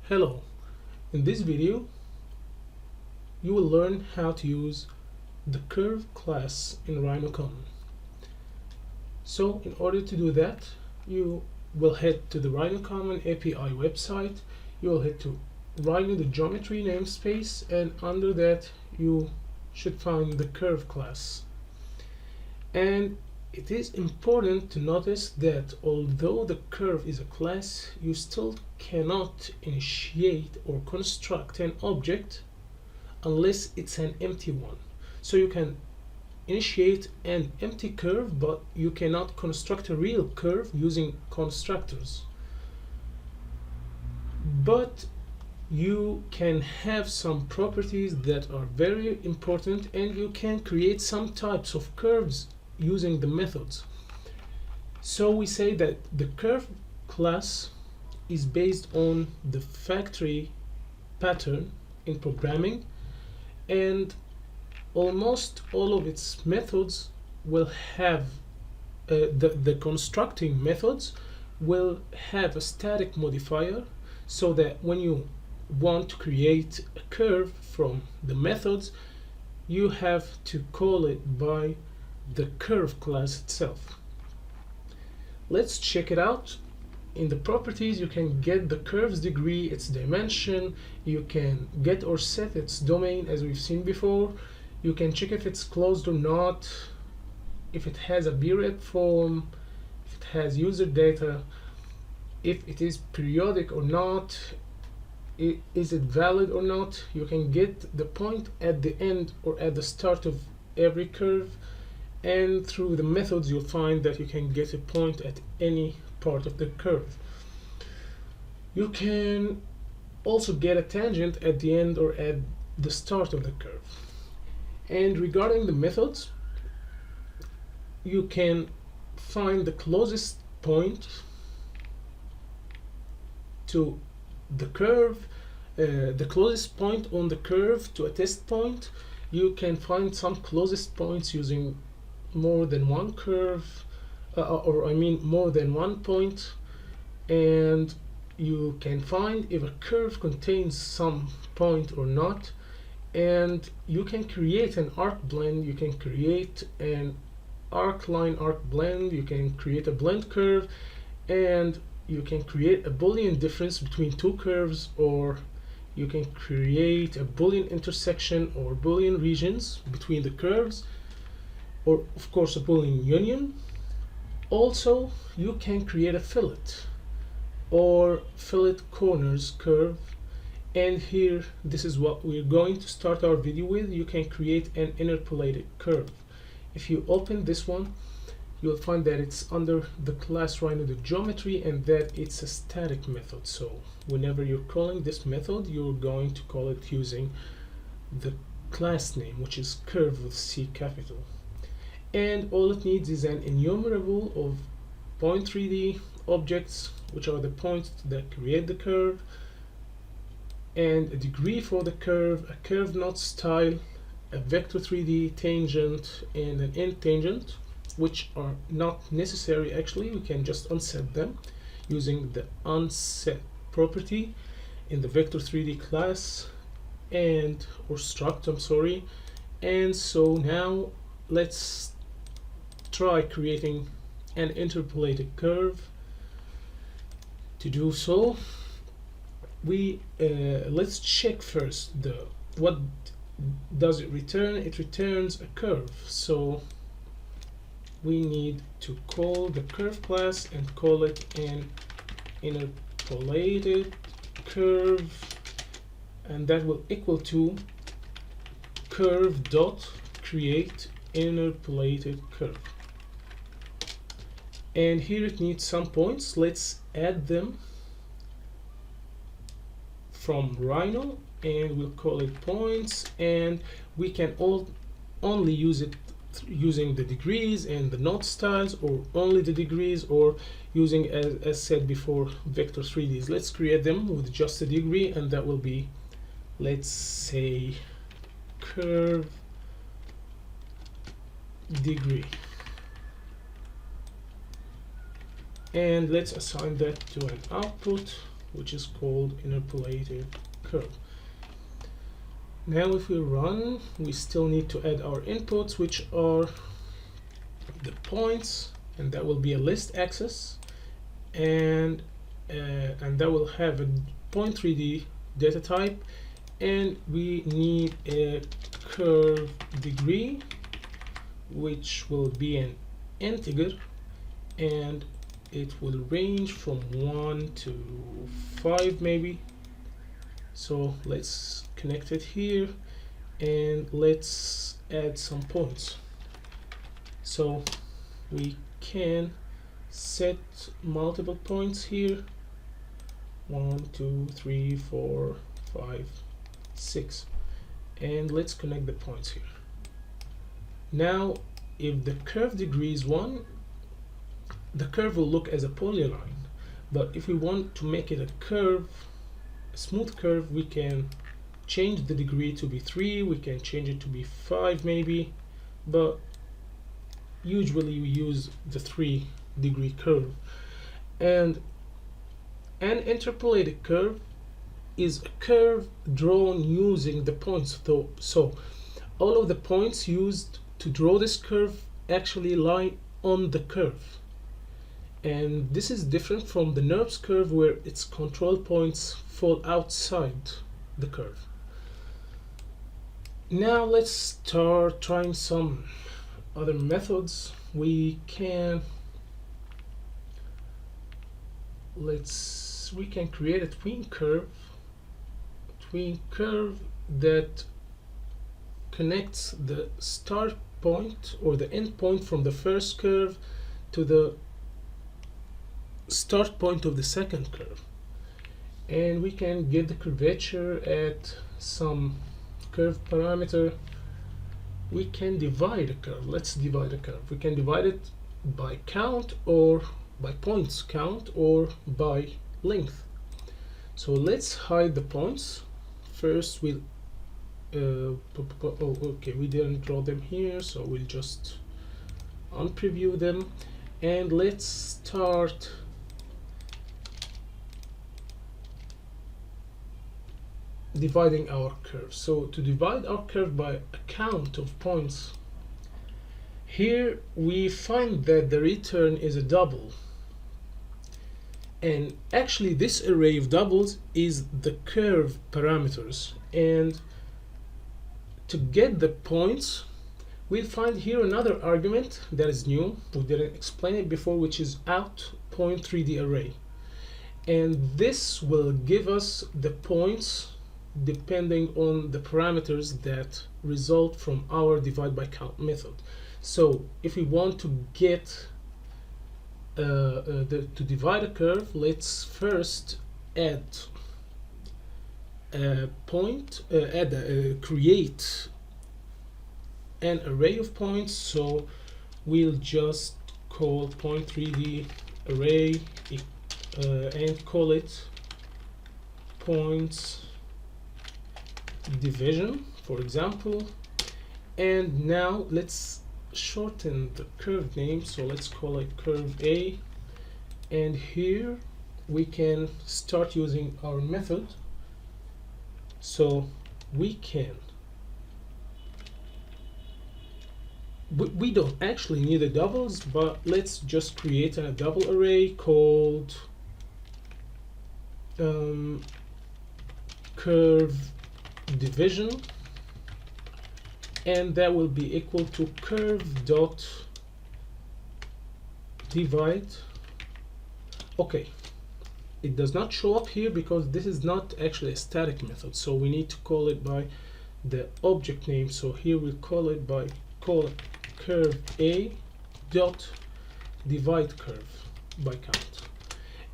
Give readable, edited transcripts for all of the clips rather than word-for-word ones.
Hello, in this video you will learn how to use the curve class in RhinoCommon. So in order to do that, you will head to the RhinoCommon API website. You will head to Rhino the geometry namespace, and under that you should find the curve class. And it is important to notice that although the curve is a class, you still cannot initiate or construct an object unless it's an empty one. So you can initiate an empty curve, but you cannot construct a real curve using constructors. But you can have some properties that are very important, and you can create some types of curves using the methods. So we say that the curve class is based on the factory pattern in programming, and almost all of its methods will have the constructing methods will have a static modifier, so that when you want to create a curve from the methods, you have to call it by the curve class itself. Let's check it out. In the properties, you can get the curve's degree, its dimension, you can get or set its domain as we've seen before, you can check if it's closed or not, if it has a BREP form, if it has user data, if it is periodic or not, is it valid or not. You can get the point at the end or at the start of every curve, and through the methods you'll find that you can get a point at any part of the curve. You can also get a tangent at the end or at the start of the curve. And regarding the methods, you can find the closest point to the curve, the closest point on the curve to a test point. You can find some closest points using more than one curve, more than one point, and you can find if a curve contains some point or not, and you can create an arc blend, you can create an arc line arc blend, you can create a blend curve, and you can create a Boolean difference between two curves, or you can create a Boolean intersection or Boolean regions between the curves, or of course a Boolean union. Also, you can create a fillet or fillet corners curve, and here this is what we're going to start our video with. You can create an interpolated curve. If you open this one, you'll find that it's under the class Rhino the geometry, and that it's a static method. So whenever you're calling this method, you're going to call it using the class name, which is curve with C capital. And all it needs is an enumerable of point3D objects, which are the points that create the curve, and a degree for the curve, a curve knot style, a vector 3D tangent, and an end tangent, which are not necessary actually. We can just unset them using the unset property in the vector 3D class and or struct, I'm sorry. And so now let's try creating an interpolated curve. To do so, we let's check first what does it return. It returns a curve, so we need to call the curve class and call it an interpolated curve, and that will equal to curve dot create interpolated curve. And here it needs some points. Let's add them from Rhino, and we'll call it points, and we can only use it using the degrees and the knot styles, or only the degrees, or using, as said before, vector 3Ds. Let's create them with just a degree, and that will be, let's say, curve degree. And let's assign that to an output which is called interpolated curve. Now if we run, we still need to add our inputs, which are the points, and that will be a list axis, and that will have a point 3D data type, and we need a curve degree, which will be an integer, and it will range from 1 to 5 maybe. So let's connect it here, and let's add some points. So we can set multiple points here, 1 2 3 4 5 6, and let's connect the points here. Now if the curve degree is 1, the curve will look as a polyline, but if we want to make it a curve, a smooth curve, we can change the degree to be 3, we can change it to be 5 maybe, but usually we use the 3 degree curve. And an interpolated curve is a curve drawn using the points, so all of the points used to draw this curve actually lie on the curve. And this is different from the NURBS curve, where its control points fall outside the curve. Now let's start trying some other methods. We can create a tween curve that connects the start point or the end point from the first curve to the start point of the second curve, and we can get the curvature at some curve parameter. We can divide a curve. Let's divide a curve. We can divide it by count, or by points count, or by length. So let's hide the points. First we'll okay, we didn't draw them here, so we'll just unpreview them, and let's start dividing our curve. So to divide our curve by a count of points, here we find that the return is a double, and actually this array of doubles is the curve parameters. And to get the points, we'll find here another argument that is new, we didn't explain it before, which is out point 3D array, and this will give us the points depending on the parameters that result from our divide by count method. So if we want to get to divide a curve, let's first add a point, create an array of points. So we'll just call point 3D array and call it points division, for example. And now let's shorten the curve name, so let's call it curve A, and here we can start using our method. So we don't actually need the doubles, but let's just create a double array called curve division, and that will be equal to curve dot divide. Okay, it does not show up here because this is not actually a static method, so we need to call it by the object name. So here we'll call it curve A dot divide curve by count,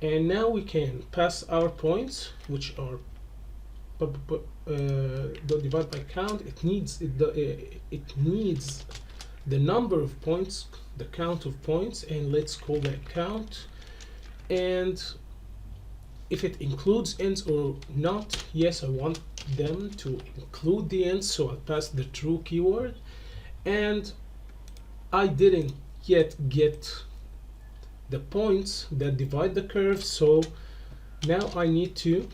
and now we can pass our points, which are the divide by count. It needs the number of points, the count of points, and let's call that count. And if it includes ends or not, yes, I want them to include the ends, so I'll pass the true keyword. And I didn't yet get the points that divide the curve, so Now I need to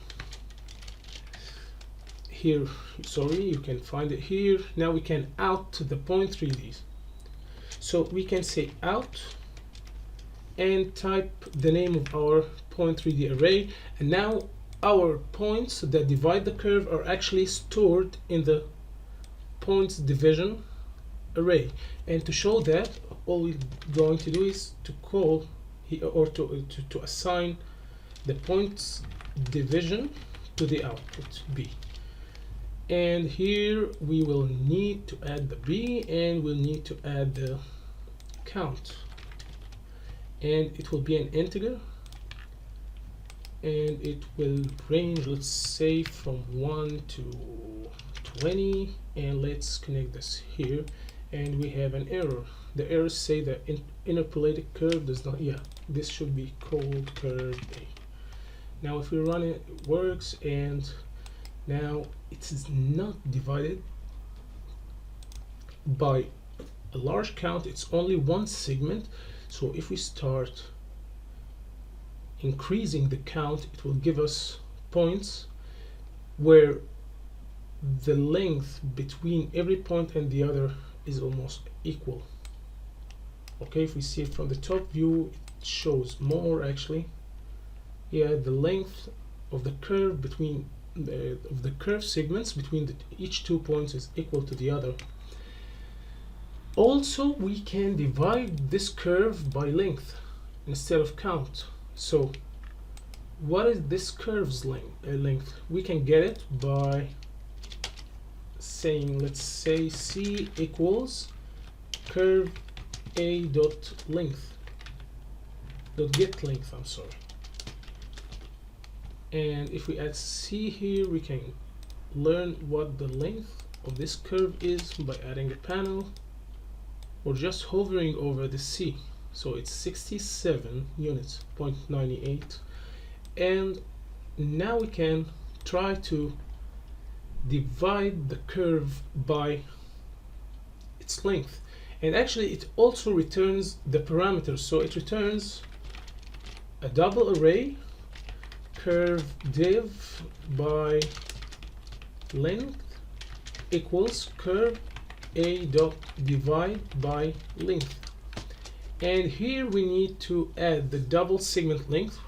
here, sorry, you can find it here. Now we can out the point 3D. So we can say out and type the name of our point 3D array, and now our points that divide the curve are actually stored in the points division array. And to show that, all we're going to do is to call here, or to assign the points division to the output b. And here we will need to add the b, and we'll need to add the count, and it will be an integer, and it will range, let's say, from 1 to 20. And let's connect this here, and we have an error. The errors say that interpolated curve does not, this should be called curve A. Now if we run it, it works, and now it is not divided by a large count, it's only one segment. So if we start increasing the count, it will give us points where the length between every point and the other is almost equal. Okay, if we see it from the top view, it shows more actually. Yeah, the length of the curve between of the curve segments between each 2 points is equal to the other. Also, we can divide this curve by length instead of count. So what is this curve's length? We can get it by saying, let's say c equals curve a dot length dot get length, I'm sorry. And if we add c here, we can learn what the length of this curve is by adding a panel or just hovering over the c. So it's 67 units, 0.98. And now we can try to divide the curve by its length. And actually it also returns the parameters. So it returns a double array, curve div by length equals curve a dot divide by length. And here we need to add the double segment length.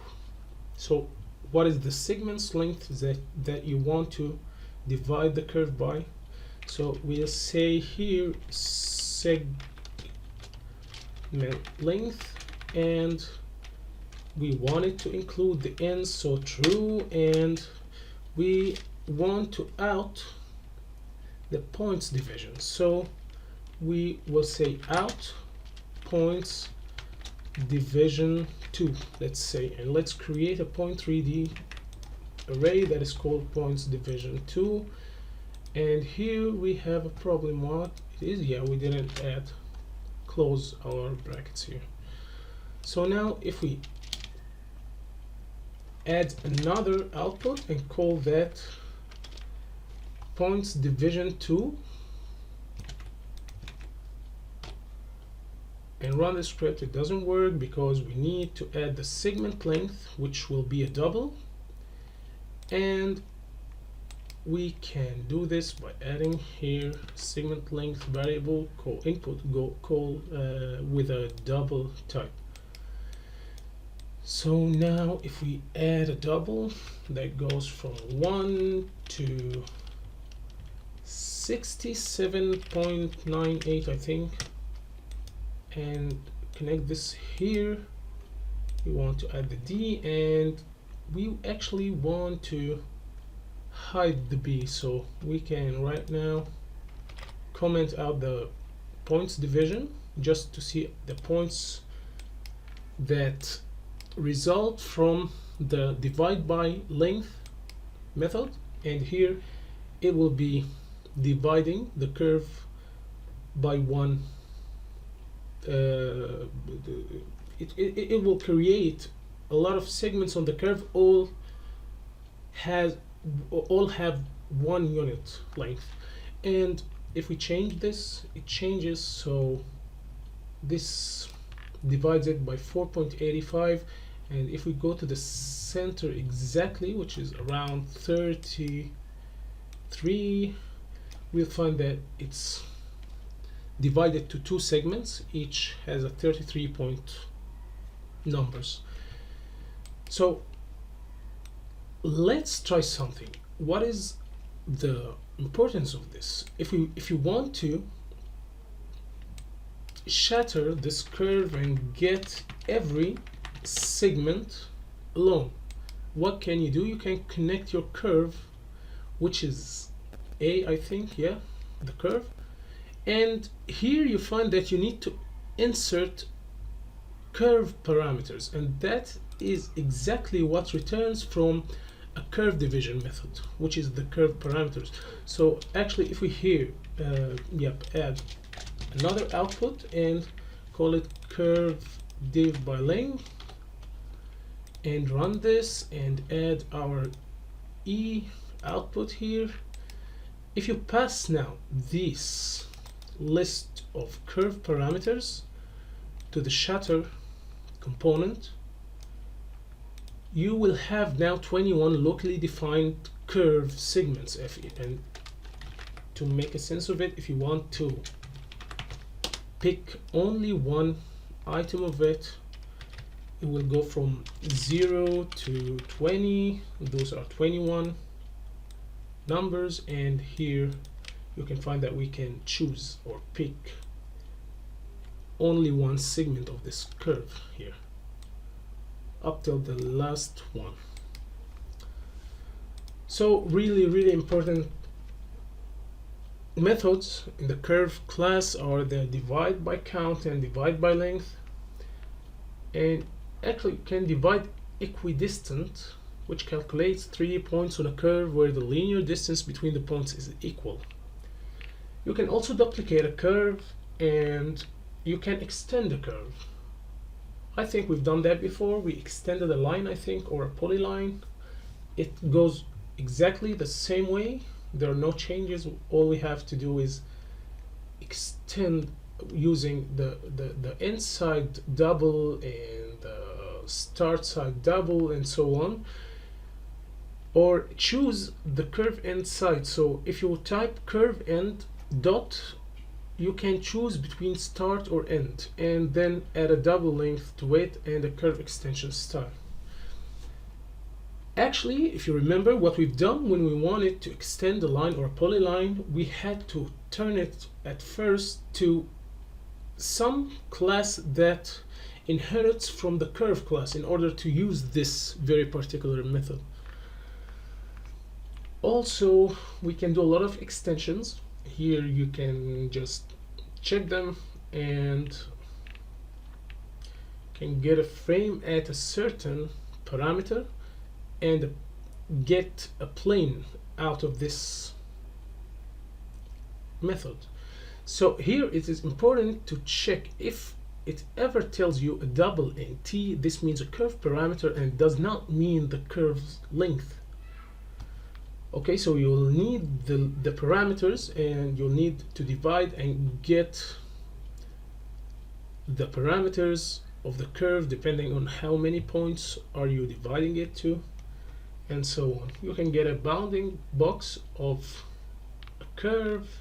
So what is the segment's length that you want to divide the curve by? So we'll say here segment length, and we want it to include the ends, so true, and we want to out the points division. So we will say out points division 2, let's say, and let's create a point 3D array that is called points division 2. And here we have a problem. What it is? Yeah, we didn't close our brackets here. So now if we add another output and call that points division 2 and run the script, it doesn't work because we need to add the segment length, which will be a double. And we can do this by adding here segment length variable call input with a double type. So now if we add a double that goes from 1 to 67.98, I think, and connect this here, we want to add the D, and we actually want to hide the B. So we can right now comment out the points division just to see the points that result from the divide by length method, and here it will be dividing the curve by one. It will create a lot of segments on the curve, all have 1 unit length. And if we change this, it changes, so this divides it by 4.85, and if we go to the center exactly, which is around 33, we'll find that it's divided to two segments, each has a 33 point numbers. So let's try something. What is the importance of this? If you want to shatter this curve and get every segment alone, what can you do? You can connect your curve, which is A, I think, yeah, the curve, and here you find that you need to insert curve parameters, and that is exactly what returns from a curve division method, which is the curve parameters. So actually, if we here add another output and call it curve div by length and run this and add our E output here, if you pass now this list of curve parameters to the shatter component, you will have now 21 locally defined curve segments. And to make a sense of it, if you want to pick only one item of it, it will go from 0 to 20. Those are 21 numbers, and here you can find that we can choose or pick only one segment of this curve here up till the last one. So really important methods in the curve class are the divide by count and divide by length, and actually you can divide equidistant, which calculates 3 points on a curve where the linear distance between the points is equal. You can also duplicate a curve and you can extend a curve. I think we've done that before. We extended a line, I think, or a polyline. It goes exactly the same way. There are no changes. All we have to do is extend using the end side double and the start side double and so on, or choose the curve end side. So if you type curve end dot, you can choose between start or end and then add a double length to it and a curve extension style. Actually, if you remember what we've done when we wanted to extend a line or a polyline, we had to turn it at first to some class that inherits from the curve class in order to use this very particular method. Also, we can do a lot of extensions. Here you can just check them and can get a frame at a certain parameter and get a plane out of this method. So here it is important to check if it ever tells you a double in t, this means a curve parameter and does not mean the curve's length. Okay, so you'll need the parameters and you'll need to divide and get the parameters of the curve depending on how many points are you dividing it to, and so on. You can get a bounding box of a curve,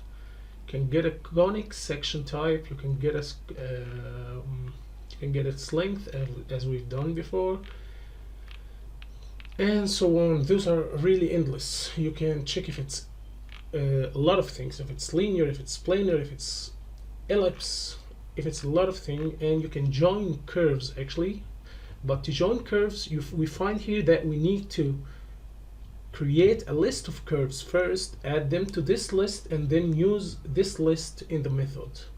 you can get a conic section type, you can get its length as we've done before, and so on. Those are really endless. You can check if it's a lot of things, if it's linear, if it's planar, if it's ellipse, if it's a lot of things, and you can join curves actually. But to join curves, we find here that we need to create a list of curves first, add them to this list, and then use this list in the method.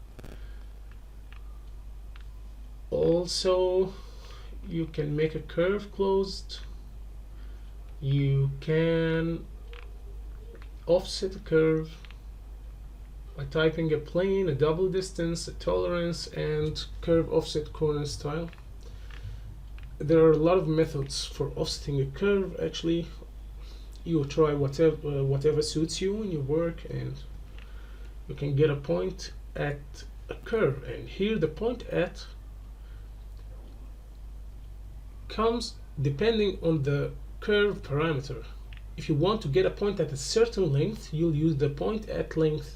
Also, you can make a curve closed. You can offset a curve by typing a plane, a double distance, a tolerance, and curve offset corner style. There are a lot of methods for offsetting a curve. Actually, you try whatever suits you in your work, and you can get a point at a curve. And here the point at comes depending on the curve parameter. If you want to get a point at a certain length, you'll use the point at length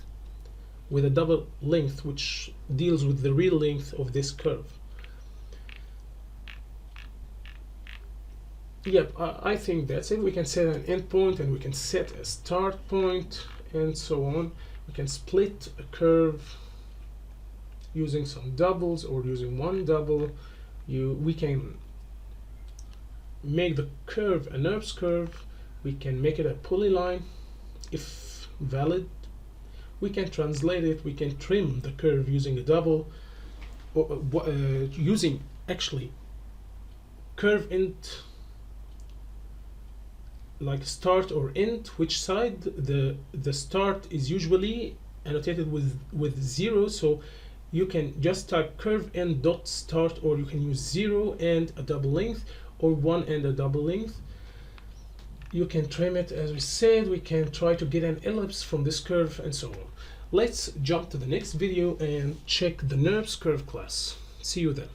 with a double length, which deals with the real length of this curve. Yep, I think that's it. We can set an endpoint and we can set a start point and so on. We can split a curve using some doubles or using one double. We can make the curve a NURBS curve. We can make it a polyline if valid. We can translate it. We can trim the curve using a double, or using actually curve int, like start or end, which side the start is usually annotated with 0, so you can just type curve end dot start, or you can use 0 and a double length, or 1 and a double length. You can trim it, as we said. We can try to get an ellipse from this curve and so on. Let's jump to the next video and check the NURBS curve class. See you then.